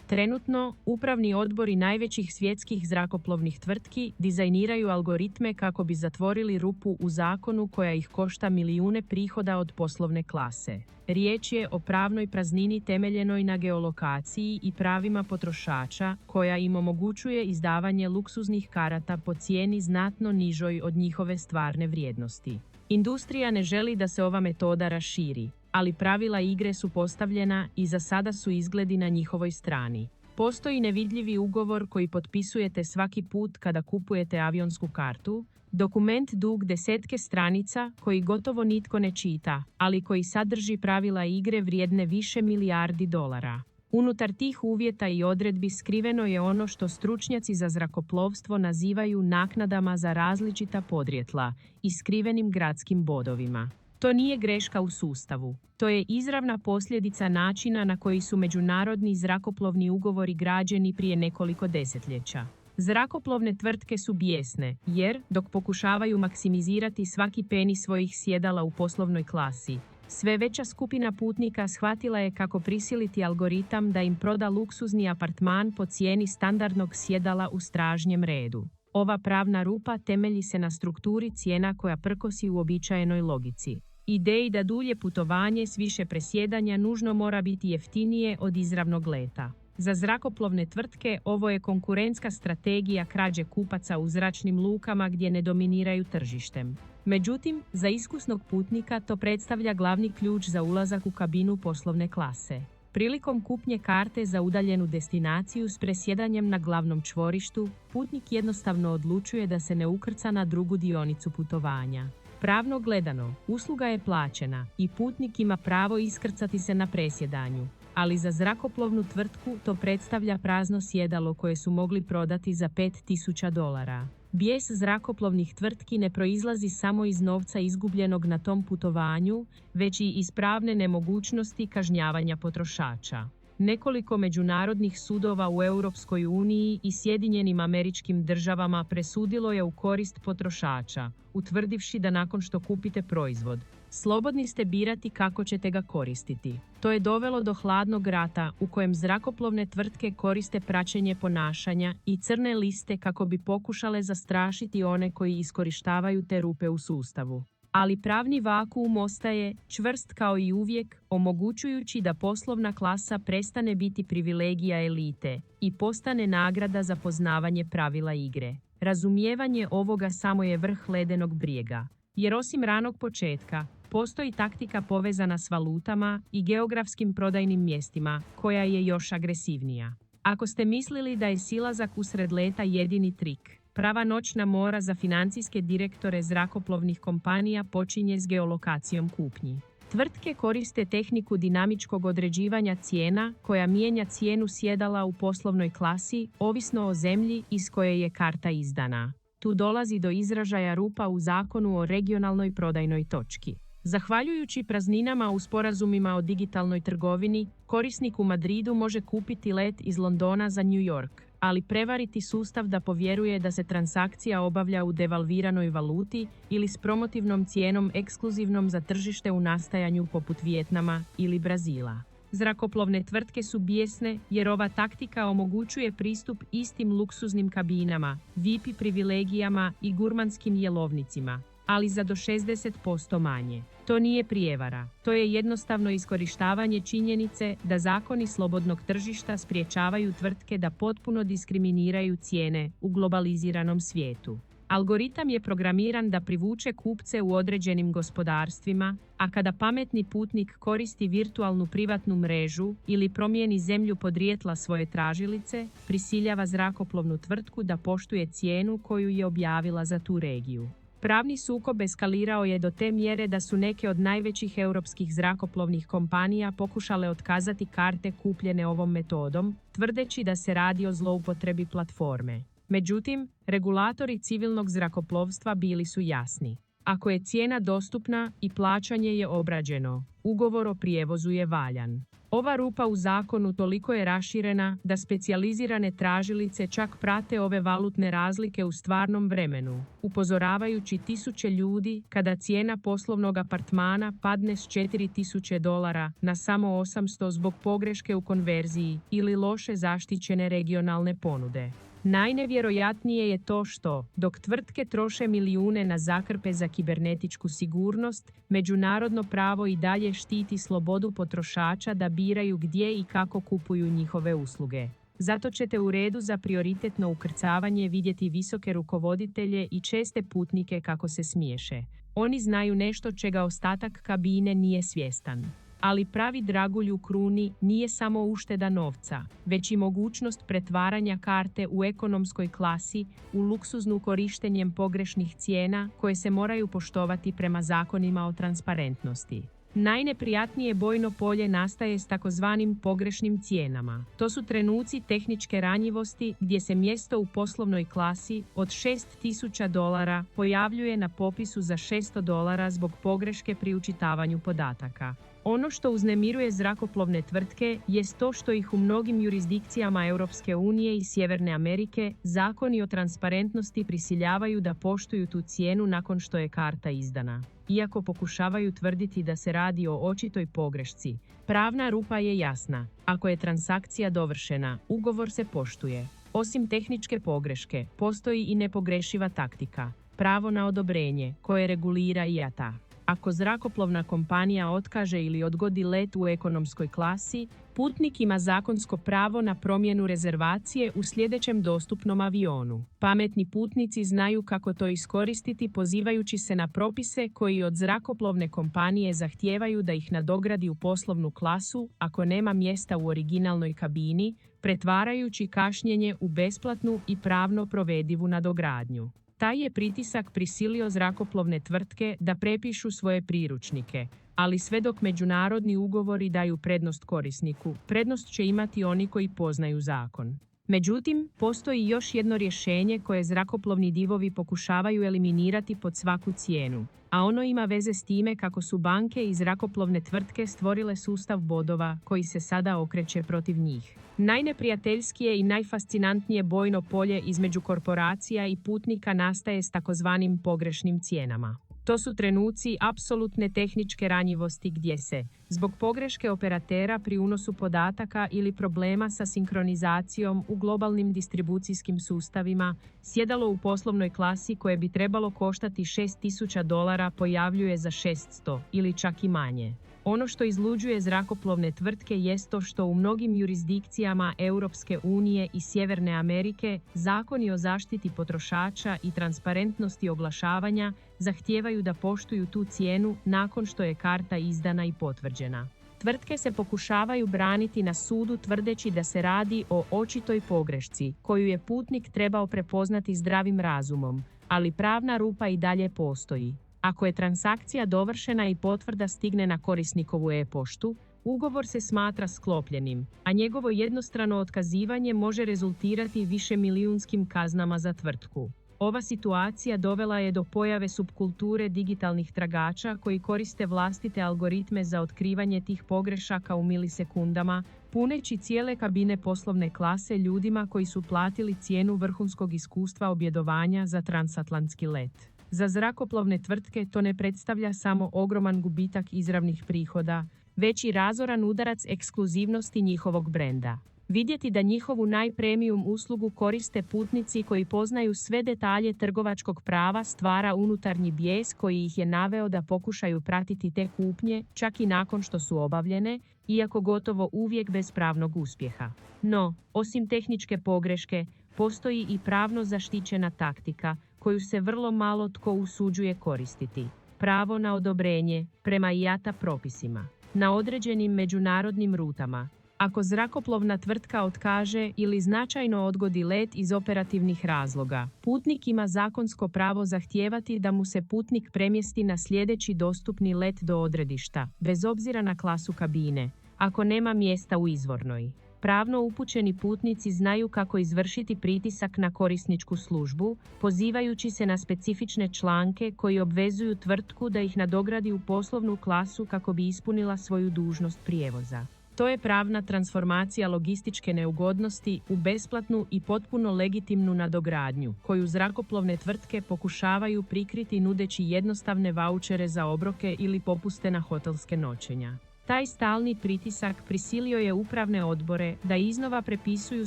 Trenutno, upravni odbori najvećih svjetskih zrakoplovnih tvrtki dizajniraju algoritme kako bi zatvorili rupu u zakonu koja ih košta milijune prihoda od poslovne klase. Riječ je o pravnoj praznini temeljenoj na geolokaciji i pravima potrošača koja im omogućuje izdavanje luksuznih karata po cijeni znatno nižoj od njihove stvarne vrijednosti. Industrija ne želi da se ova metoda raširi, ali pravila igre su postavljena i za sada su izgledi na njihovoj strani. Postoji nevidljivi ugovor koji potpisujete svaki put kada kupujete avionsku kartu, dokument dug desetke stranica koji gotovo nitko ne čita, ali koji sadrži pravila igre vrijedne više milijardi dolara. Unutar tih uvjeta i odredbi skriveno je ono što stručnjaci za zrakoplovstvo nazivaju naknadama za različita podrijetla i skrivenim gradskim bodovima. To nije greška u sustavu. To je izravna posljedica načina na koji su međunarodni zrakoplovni ugovori građeni prije nekoliko desetljeća. Zrakoplovne tvrtke su bijesne, jer, dok pokušavaju maksimizirati svaki peni svojih sjedala u poslovnoj klasi, sve veća skupina putnika shvatila je kako prisiliti algoritam da im proda luksuzni apartman po cijeni standardnog sjedala u stražnjem redu. Ova pravna rupa temelji se na strukturi cijena koja prkosi uobičajenoj logici. Ideji da dulje putovanje s više presjedanja nužno mora biti jeftinije od izravnog leta. Za zrakoplovne tvrtke ovo je konkurentska strategija krađe kupaca u zračnim lukama gdje ne dominiraju tržištem. Međutim, za iskusnog putnika to predstavlja glavni ključ za ulazak u kabinu poslovne klase. Prilikom kupnje karte za udaljenu destinaciju s presjedanjem na glavnom čvorištu, putnik jednostavno odlučuje da se ne ukrca na drugu dionicu putovanja. Pravno gledano, usluga je plaćena i putnik ima pravo iskrcati se na presjedanju, ali za zrakoplovnu tvrtku to predstavlja prazno sjedalo koje su mogli prodati za $5.000. Bijes zrakoplovnih tvrtki ne proizlazi samo iz novca izgubljenog na tom putovanju, već i iz pravne nemogućnosti kažnjavanja potrošača. Nekoliko međunarodnih sudova u Europskoj uniji i Sjedinjenim Američkim Državama presudilo je u korist potrošača, utvrdivši da nakon što kupite proizvod, slobodni ste birati kako ćete ga koristiti. To je dovelo do hladnog rata u kojem zrakoplovne tvrtke koriste praćenje ponašanja i crne liste kako bi pokušale zastrašiti one koji iskorištavaju te rupe u sustavu. Ali pravni vakuum ostaje čvrst kao i uvijek, omogućujući da poslovna klasa prestane biti privilegija elite i postane nagrada za poznavanje pravila igre. Razumijevanje ovoga samo je vrh ledenog brijega, jer osim ranog početka, postoji taktika povezana s valutama i geografskim prodajnim mjestima, koja je još agresivnija. Ako ste mislili da je silazak usred leta jedini trik, prava noćna mora za financijske direktore zrakoplovnih kompanija počinje s geolokacijom kupnji. Tvrtke koriste tehniku dinamičkog određivanja cijena koja mijenja cijenu sjedala u poslovnoj klasi ovisno o zemlji iz koje je karta izdana. Tu dolazi do izražaja rupa u zakonu o regionalnoj prodajnoj točki. Zahvaljujući prazninama u sporazumima o digitalnoj trgovini, korisnik u Madridu može kupiti let iz Londona za New York, ali prevariti sustav da povjeruje da se transakcija obavlja u devalviranoj valuti ili s promotivnom cijenom ekskluzivnom za tržište u nastajanju poput Vijetnama ili Brazila. Zrakoplovne tvrtke su bijesne jer ova taktika omogućuje pristup istim luksuznim kabinama, VIP privilegijama i gurmanskim jelovnicima, ali za do 60% manje. To nije prijevara, to je jednostavno iskorištavanje činjenice da zakoni slobodnog tržišta sprječavaju tvrtke da potpuno diskriminiraju cijene u globaliziranom svijetu. Algoritam je programiran da privuče kupce u određenim gospodarstvima, a kada pametni putnik koristi virtualnu privatnu mrežu ili promijeni zemlju podrijetla svoje tražilice, prisiljava zrakoplovnu tvrtku da poštuje cijenu koju je objavila za tu regiju. Pravni sukob eskalirao je do te mjere da su neke od najvećih europskih zrakoplovnih kompanija pokušale otkazati karte kupljene ovom metodom, tvrdeći da se radi o zloupotrebi platforme. Međutim, regulatori civilnog zrakoplovstva bili su jasni. Ako je cijena dostupna i plaćanje je obrađeno, ugovor o prijevozu je valjan. Ova rupa u zakonu toliko je raširena da specijalizirane tražilice čak prate ove valutne razlike u stvarnom vremenu, upozoravajući tisuće ljudi kada cijena poslovnog apartmana padne s $4.000 na samo 800 zbog pogreške u konverziji ili loše zaštićene regionalne ponude. Najnevjerojatnije je to što, dok tvrtke troše milijune na zakrpe za kibernetičku sigurnost, međunarodno pravo i dalje štiti slobodu potrošača da biraju gdje i kako kupuju njihove usluge. Zato ćete u redu za prioritetno ukrcavanje vidjeti visoke rukovoditelje i česte putnike kako se smiješe. Oni znaju nešto čega ostatak kabine nije svjestan. Ali pravi dragulj u kruni nije samo ušteda novca, već i mogućnost pretvaranja karte u ekonomskoj klasi u luksuznu korištenjem pogrešnih cijena koje se moraju poštovati prema zakonima o transparentnosti. Najneprijatnije bojno polje nastaje s takozvanim pogrešnim cijenama. To su trenuci tehničke ranjivosti gdje se mjesto u poslovnoj klasi od $6.000 pojavljuje na popisu za $600 zbog pogreške pri učitavanju podataka. Ono što uznemiruje zrakoplovne tvrtke jest to što ih u mnogim jurisdikcijama Europske unije i Sjeverne Amerike zakoni o transparentnosti prisiljavaju da poštuju tu cijenu nakon što je karta izdana. Iako pokušavaju tvrditi da se radi o očitoj pogrešci, pravna rupa je jasna. Ako je transakcija dovršena, ugovor se poštuje. Osim tehničke pogreške, postoji i nepogrešiva taktika, pravo na odobrenje, koje regulira IATA. Ako zrakoplovna kompanija otkaže ili odgodi let u ekonomskoj klasi, putnik ima zakonsko pravo na promjenu rezervacije u sljedećem dostupnom avionu. Pametni putnici znaju kako to iskoristiti pozivajući se na propise koji od zrakoplovne kompanije zahtijevaju da ih nadogradi u poslovnu klasu ako nema mjesta u originalnoj kabini, pretvarajući kašnjenje u besplatnu i pravno provedivu nadogradnju. Taj je pritisak prisilio zrakoplovne tvrtke da prepišu svoje priručnike, ali sve dok međunarodni ugovori daju prednost korisniku, prednost će imati oni koji poznaju zakon. Međutim, postoji još jedno rješenje koje zrakoplovni divovi pokušavaju eliminirati pod svaku cijenu, a ono ima veze s time kako su banke i zrakoplovne tvrtke stvorile sustav bodova koji se sada okreće protiv njih. Najneprijateljskije i najfascinantnije bojno polje između korporacija i putnika nastaje s takozvanim pogrešnim cijenama. To su trenuci apsolutne tehničke ranjivosti gdje se, zbog pogreške operatera pri unosu podataka ili problema sa sinkronizacijom u globalnim distribucijskim sustavima, sjedalo u poslovnoj klasi koje bi trebalo koštati $6.000 pojavljuje za 600 ili čak i manje. Ono što izluđuje zrakoplovne tvrtke jest to što u mnogim jurisdikcijama Europske unije i Sjeverne Amerike zakoni o zaštiti potrošača i transparentnosti oglašavanja zahtijevaju da poštuju tu cijenu nakon što je karta izdana i potvrđena. Tvrtke se pokušavaju braniti na sudu tvrdeći da se radi o očitoj pogrešci koju je putnik trebao prepoznati zdravim razumom, ali pravna rupa i dalje postoji. Ako je transakcija dovršena i potvrda stigne na korisnikovu e-poštu, ugovor se smatra sklopljenim, a njegovo jednostrano otkazivanje može rezultirati višemilijunskim kaznama za tvrtku. Ova situacija dovela je do pojave subkulture digitalnih tragača koji koriste vlastite algoritme za otkrivanje tih pogrešaka u milisekundama, puneći cijele kabine poslovne klase ljudima koji su platili cijenu vrhunskog iskustva objedovanja za transatlantski let. Za zrakoplovne tvrtke to ne predstavlja samo ogroman gubitak izravnih prihoda, već i razoran udarac ekskluzivnosti njihovog brenda. Vidjeti da njihovu najpremijum uslugu koriste putnici koji poznaju sve detalje trgovačkog prava stvara unutarnji bijes koji ih je naveo da pokušaju pratiti te kupnje čak i nakon što su obavljene, iako gotovo uvijek bez pravnog uspjeha. No, osim tehničke pogreške, postoji i pravno zaštićena taktika koju se vrlo malo tko usuđuje koristiti. Pravo na odobrenje prema IATA propisima. Na određenim međunarodnim rutama, ako zrakoplovna tvrtka otkaže ili značajno odgodi let iz operativnih razloga, putnik ima zakonsko pravo zahtijevati da mu se putnik premjesti na sljedeći dostupni let do odredišta, bez obzira na klasu kabine, ako nema mjesta u izvornoj. Pravno upućeni putnici znaju kako izvršiti pritisak na korisničku službu, pozivajući se na specifične članke koji obvezuju tvrtku da ih nadogradi u poslovnu klasu kako bi ispunila svoju dužnost prijevoza. To je pravna transformacija logističke neugodnosti u besplatnu i potpuno legitimnu nadogradnju, koju zrakoplovne tvrtke pokušavaju prikriti nudeći jednostavne vaučere za obroke ili popuste na hotelske noćenja. Taj stalni pritisak prisilio je upravne odbore da iznova prepisuju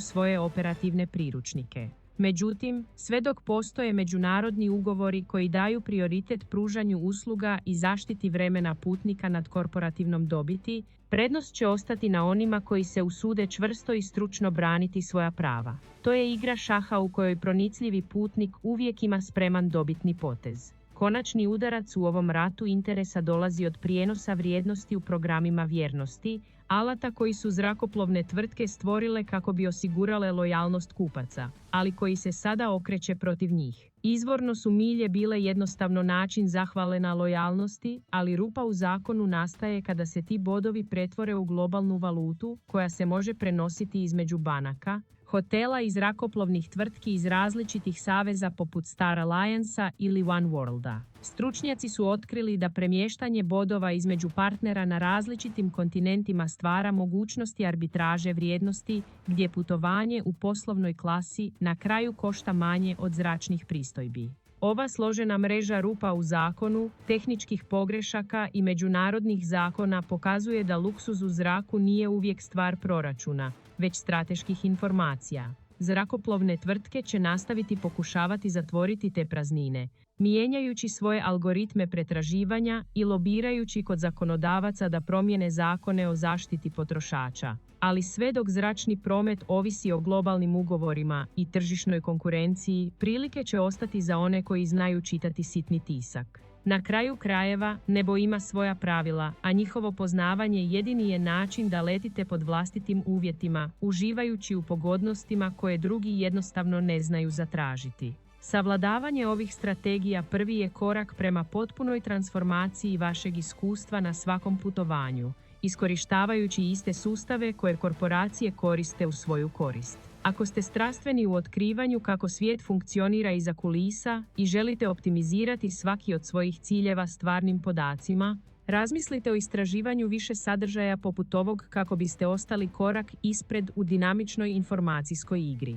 svoje operativne priručnike. Međutim, sve dok postoje međunarodni ugovori koji daju prioritet pružanju usluga i zaštiti vremena putnika nad korporativnom dobiti, prednost će ostati na onima koji se usude čvrsto i stručno braniti svoja prava. To je igra šaha u kojoj pronicljivi putnik uvijek ima spreman dobitni potez. Konačni udarac u ovom ratu interesa dolazi od prijenosa vrijednosti u programima vjernosti, alata koji su zrakoplovne tvrtke stvorile kako bi osigurale lojalnost kupaca, ali koji se sada okreće protiv njih. Izvorno su milje bile jednostavno način zahvale na lojalnosti, ali rupa u zakonu nastaje kada se ti bodovi pretvore u globalnu valutu koja se može prenositi između banaka, hotela i zrakoplovnih tvrtki iz različitih saveza poput Star Alliance-a ili One World-a. Stručnjaci su otkrili da premještanje bodova između partnera na različitim kontinentima stvara mogućnosti arbitraže vrijednosti, gdje putovanje u poslovnoj klasi na kraju košta manje od zračnih pristojbi. Ova složena mreža rupa u zakonu, tehničkih pogrešaka i međunarodnih zakona pokazuje da luksuz u zraku nije uvijek stvar proračuna, već strateških informacija. Zrakoplovne tvrtke će nastaviti pokušavati zatvoriti te praznine, mijenjajući svoje algoritme pretraživanja i lobirajući kod zakonodavaca da promijene zakone o zaštiti potrošača. Ali sve dok zračni promet ovisi o globalnim ugovorima i tržišnoj konkurenciji, prilike će ostati za one koji znaju čitati sitni tisak. Na kraju krajeva, nebo ima svoja pravila, a njihovo poznavanje jedini je način da letite pod vlastitim uvjetima, uživajući u pogodnostima koje drugi jednostavno ne znaju zatražiti. Savladavanje ovih strategija prvi je korak prema potpunoj transformaciji vašeg iskustva na svakom putovanju, iskorištavajući iste sustave koje korporacije koriste u svoju korist. Ako ste strastveni u otkrivanju kako svijet funkcionira iza kulisa i želite optimizirati svaki od svojih ciljeva stvarnim podacima, razmislite o istraživanju više sadržaja poput ovog kako biste ostali korak ispred u dinamičnoj informacijskoj igri.